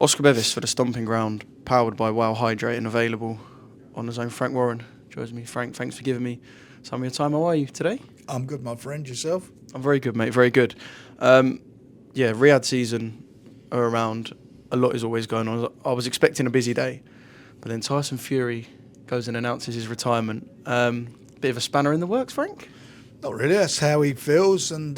Oscar Bevis for the Stomping Ground, powered by Wow Hydrate and available on the zone. Frank Warren joins me. Frank, thanks for giving me some of your time. How are you today? I'm good, my friend. Yourself? I'm very good, mate. Very good. Riyadh season are around. A lot is always going on. I was expecting a busy day, but then Tyson Fury goes and announces his retirement. Bit of a spanner in the works, Frank? Not really. That's how he feels, and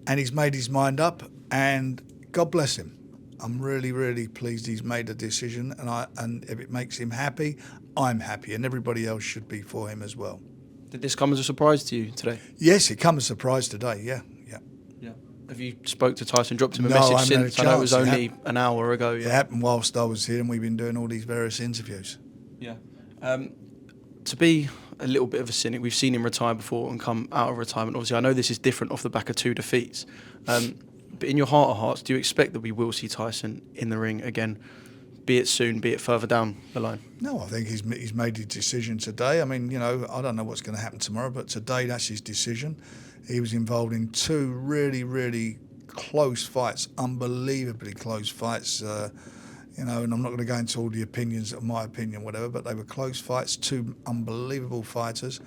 he's made his mind up, and God bless him. I'm really, really pleased he's made a decision, and if it makes him happy, I'm happy, and everybody else should be for him as well. Did this come as a surprise to you today? Yes, it come as a surprise today. Yeah. Have you spoke to Tyson, dropped him a No, message I haven't had a since? I know it was chance. only an hour ago. It happened whilst I was here, and we've been doing all these various interviews. Yeah. To be a little bit of a cynic, we've seen him retire before and come out of retirement. Obviously, I know this is different off the back of 2 defeats. But in your heart of hearts, do you expect that we will see Tyson in the ring again, be it soon, be it further down the line? No, I think he's made his decision today. I mean, I don't know what's going to happen tomorrow, but today that's his decision. He was involved in 2 really, really close fights, unbelievably close fights. And I'm not going to go into all the opinions of my opinion, whatever, but they were close fights, 2 unbelievable fighters.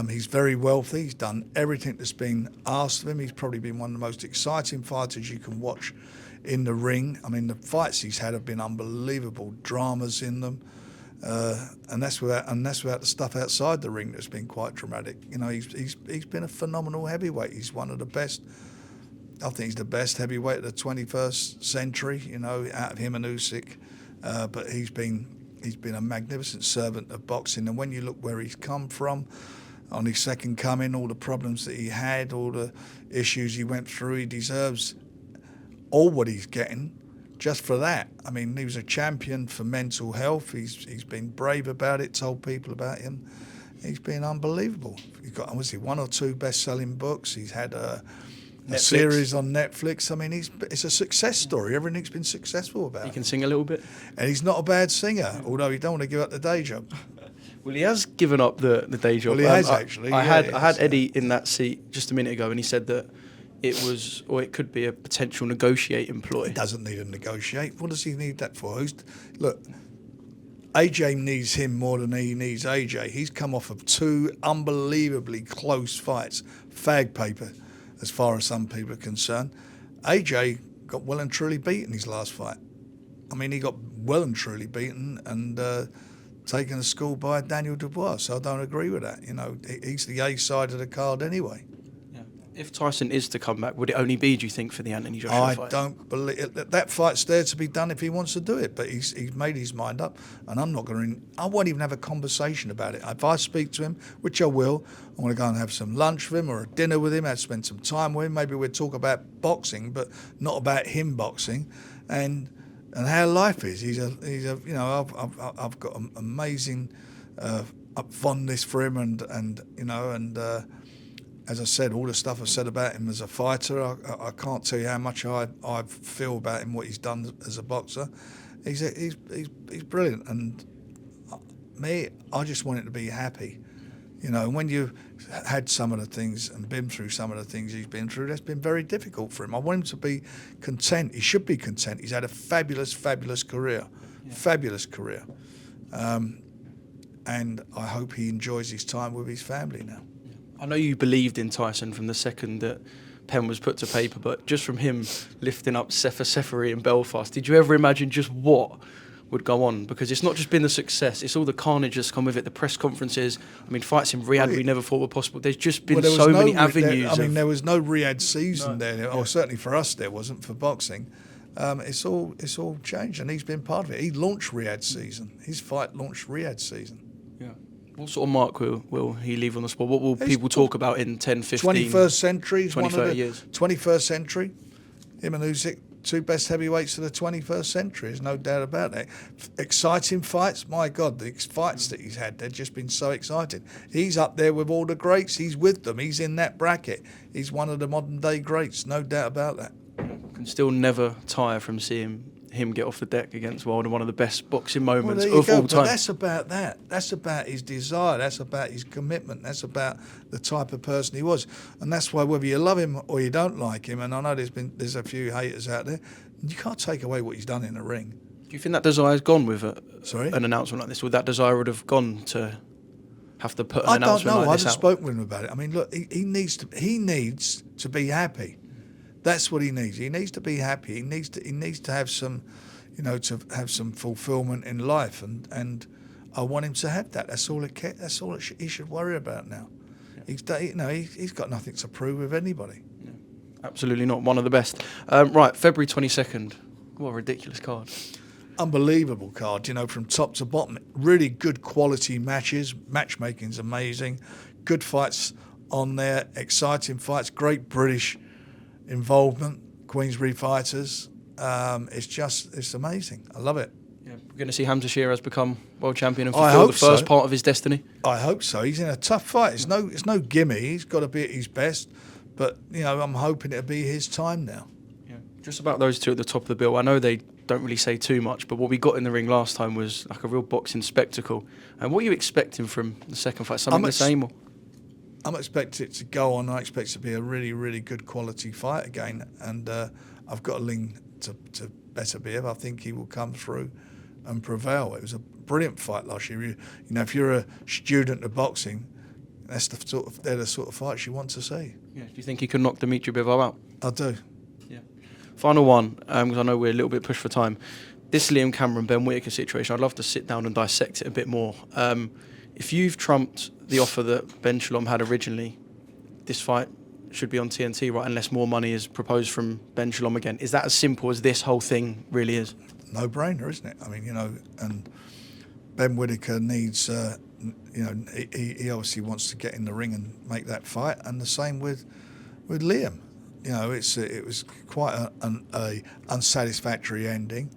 He's very wealthy. He's done everything that's been asked of him. He's probably been one of the most exciting fighters you can watch in the ring. I mean, the fights he's had have been unbelievable, dramas in them, and that's without the stuff outside the ring that's been quite dramatic. He's been a phenomenal heavyweight. He's one of the best. I think he's the best heavyweight of the 21st century. Out of him and Usyk, but he's been a magnificent servant of boxing. And when you look where he's come from, on his second coming, all the problems that he had, all the issues he went through, he deserves all what he's getting just for that. I mean, he was a champion for mental health. He's been brave about it, told people about him. He's been unbelievable. He's got, obviously, 1 or 2 best-selling books. He's had a series on Netflix. I mean, it's a success story. Everything's been successful about him. He can sing a little bit. And he's not a bad singer, although he don't want to give up the day job. Well, he has given up the day job. Well, he has actually. I had Eddie in that seat just a minute ago, and he said that it could be a potential negotiating ploy. He doesn't need to negotiate. What does he need that for? Look, AJ needs him more than he needs AJ. He's come off of 2 unbelievably close fights, fag paper, as far as some people are concerned. AJ got well and truly beaten his last fight. I mean, he got well and truly beaten and taken to school by Daniel Dubois, so I don't agree with that. He's the A side of the card anyway. Yeah. If Tyson is to come back, would it only be, do you think, for the Anthony Joshua fight? I don't believe that fight's there to be done if he wants to do it, but he's made his mind up, and I won't even have a conversation about it. If I speak to him, which I will, I want to go and have some lunch with him or a dinner with him, I'd spend some time with him. Maybe we'll talk about boxing, but not about him boxing, and how life is. I've got an amazing fondness for him, and as I said, all the stuff I've said about him as a fighter, I can't tell you how much I feel about him, what he's done as a boxer. He's brilliant, and I just want him to be happy. When you've had some of the things and been through some of the things he's been through, that's been very difficult for him. I want him to be content. He should be content. He's had a fabulous, fabulous career. Yeah. Fabulous career. And I hope he enjoys his time with his family now. I know you believed in Tyson from the second that pen was put to paper, but just from him lifting up Sefery in Belfast, did you ever imagine just what would go on? Because it's not just been the success, it's all the carnage that's come with it, the press conferences. I mean, fights in Riyadh we never thought were possible. There's just been so many avenues. There was no Riyadh season there, or certainly for us there wasn't for boxing. It's all changed, and he's been part of it. He launched Riyadh season. His fight launched Riyadh season. Yeah. What sort of mark will he leave on the sport? What will people talk about in 10, 15, 21st century, 20, 30 years? 21st century, him and Usyk, 2 best heavyweights of the 21st century, there's no doubt about that. Exciting fights, my God, the fights that he's had, they've just been so exciting. He's up there with all the greats, he's with them, he's in that bracket. He's one of the modern day greats, no doubt about that. Can still never tire from seeing him get off the deck against Wilder, one of the best boxing moments of all time. But that's about that. That's about his desire. That's about his commitment. That's about the type of person he was. And that's why whether you love him or you don't like him, and I know there's a few haters out there, You can't take away what he's done in the ring. Do you think that desire's gone with Sorry? an announcement like this? Would that desire would have gone to have to put an I don't announcement know. like I this haven't out? spoken with him about it. I mean, look, he needs to be happy. That's what he needs. He needs to be happy. He needs to have some, to have some fulfillment in life, and I want him to have that. That's all he should worry about now. Yeah. He's got nothing to prove with anybody. Yeah. Absolutely not. One of the best. Right, February 22nd. What a ridiculous card. Unbelievable card, from top to bottom. Really good quality matches. Matchmaking's amazing. Good fights on there. Exciting fights. Great British involvement. Queensberry fighters. It's amazing. I love it. Yeah, we're going to see Hamza Shiraz become world champion and I fulfill hope the first so. part of his destiny. I hope so. He's in a tough fight. It's no gimme. He's got to be at his best. But, I'm hoping it'll be his time now. Yeah. Just about those two at the top of the bill. I know they don't really say too much, but what we got in the ring last time was like a real boxing spectacle. And what are you expecting from the second fight? Something the same? Or? I'm expecting it to go on. I expect it to be a really, really good quality fight again. And I've got a link to Better Beer. I think he will come through and prevail. It was a brilliant fight last year. If you're a student of boxing, they're the sort of fights you want to see. Yeah. Do you think he could knock Dimitri Bivol out? I do. Yeah. Final one, because I know we're a little bit pushed for time. This Liam Cameron, Ben Whittaker situation, I'd love to sit down and dissect it a bit more. If you've trumped the offer that Ben Shalom had originally, this fight should be on TNT, right? Unless more money is proposed from Ben Shalom again. Is that as simple as this whole thing really is? No-brainer, isn't it? I mean, and Ben Whittaker needs, he obviously wants to get in the ring and make that fight, and the same with Liam. It was quite a unsatisfactory ending.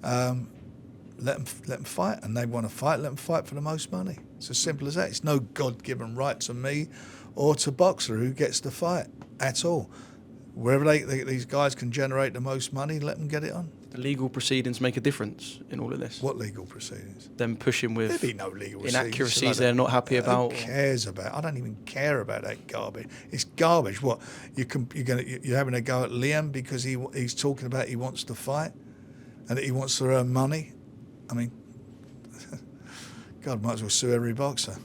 Let them fight, and they want to fight. Let them fight for the most money. It's as simple as that. It's no God-given right to me or to boxer who gets the fight at all. Wherever these guys can generate the most money, let them get it on. The legal proceedings make a difference in all of this. What legal proceedings? Them pushing with There'd be no legal inaccuracies like they're not happy about. Who cares about? I don't even care about that garbage. It's garbage. What you're having a go at Liam because he's talking about he wants to fight and that he wants to earn money. I mean, God, might as well sue every boxer.